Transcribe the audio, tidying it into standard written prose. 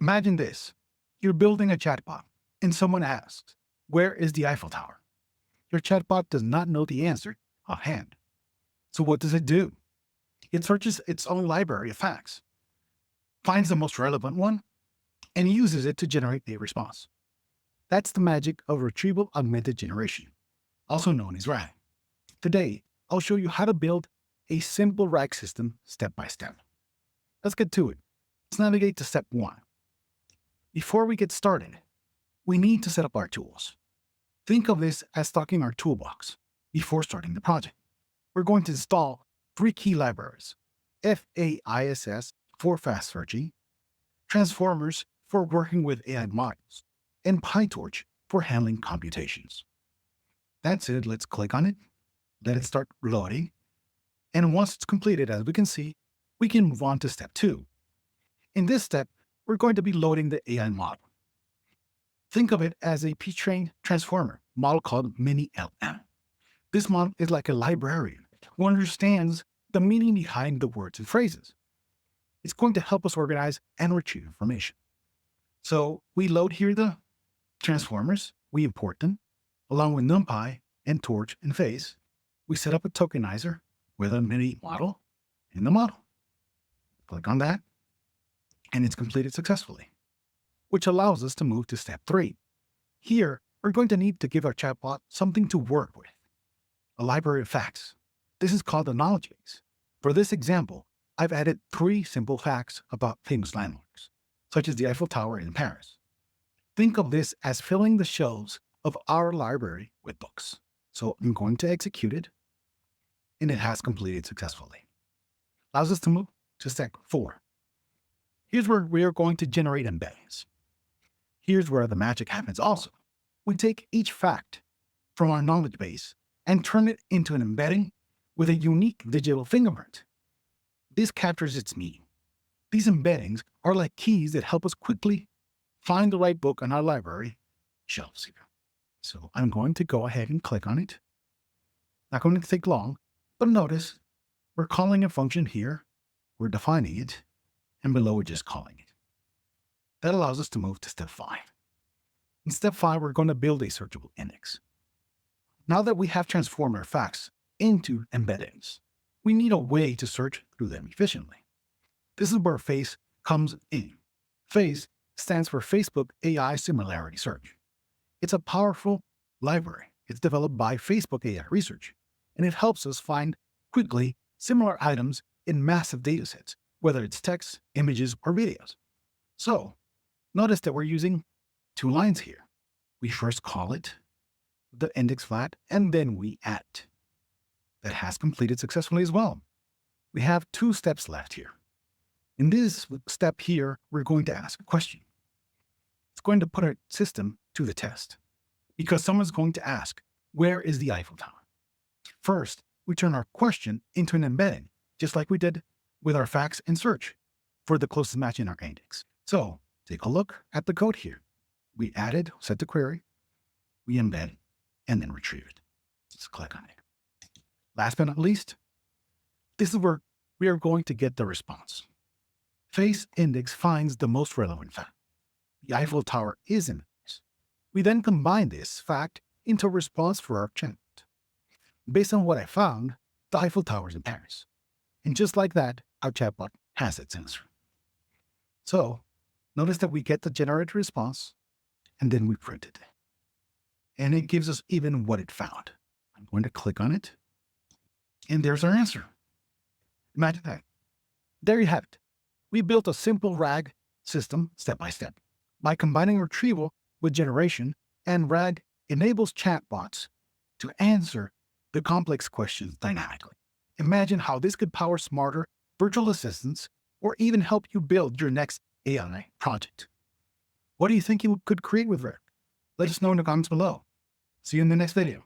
Imagine this. You're building a chatbot, and someone asks, "Where is the Eiffel Tower?" Your chatbot does not know the answer offhand. So what does it do? It searches its own library of facts, finds the most relevant one, and uses it to generate a response. That's the magic of Retrieval-Augmented Generation, also known as RAG. Today, I'll show you how to build a simple RAG system step by step. Let's get to it. Let's navigate to step 1. Before we get started, we need to set up our tools. Think of this as stocking our toolbox before starting the project. We're going to install 3 key libraries: FAISS for fast searching, transformers for working with AI models, and PyTorch for handling computations. That's it. Let's click on it. Let it start loading. And once it's completed, as we can see, we can move on to step 2. In this step, we're going to be loading the AI model. Think of it as a pre-trained transformer model called MiniLM. This model is like a librarian who understands the meaning behind the words and phrases. It's going to help us organize and retrieve information. So we load here the transformers, we import them, along with NumPy and Torch and FAISS. We set up a tokenizer with a mini model in the model. Click on that, and it's completed successfully, which allows us to move to step 3. Here, we're going to need to give our chatbot something to work with, a library of facts. This is called a knowledge base. For this example, I've added 3 simple facts about famous landmarks, such as the Eiffel Tower in Paris. Think of this as filling the shelves of our library with books. So I'm going to execute it, and it has completed successfully. Allows us to move to step 4. Here's where we are going to generate embeddings. Here's where the magic happens also. We take each fact from our knowledge base and turn it into an embedding with a unique digital fingerprint. This captures its meaning. These embeddings are like keys that help us quickly find the right book on our library shelves here. So I'm going to go ahead and click on it. Not going to take long, but notice we're calling a function here, we're defining it, and below we're just calling it. That allows us to move to step 5. In step 5, we're going to build a searchable index. Now that we have transformed our facts into embeddings, we need a way to search through them efficiently. This is where FAISS comes in. FAISS stands for Facebook AI Similarity Search. It's a powerful library. It's developed by Facebook AI Research, and it helps us find quickly similar items in massive datasets, whether it's text, images, or videos. So notice that we're using 2 lines here. We first call it the index flat, and then we add it. That has completed successfully as well. We have 2 steps left here. In this step here, we're going to ask a question. It's going to put our system to the test, because someone's going to ask, where is the Eiffel Tower? First, we turn our question into an embedding, just like we did with our facts and search for the closest match in our index. So take a look at the code here. We added, set the query, we embed, and then retrieve it. Let's click on it. Last but not least, this is where we are going to get the response. FAISS index finds the most relevant fact. The Eiffel Tower is in this. We then combine this fact into a response for our chatbot. Based on what I found, the Eiffel Tower is in Paris. And just like that, our chatbot has its answer. So notice that we get the generated response, and then we print it. And it gives us even what it found. I'm going to click on it, and there's our answer. Imagine that. There you have it. We built a simple RAG system step by step. By combining retrieval with generation, and RAG enables chatbots to answer the complex questions dynamically. Imagine how this could power smarter virtual assistants or even help you build your next AI project. What do you think you could create with RAG? Let us know in the comments below. See you in the next video.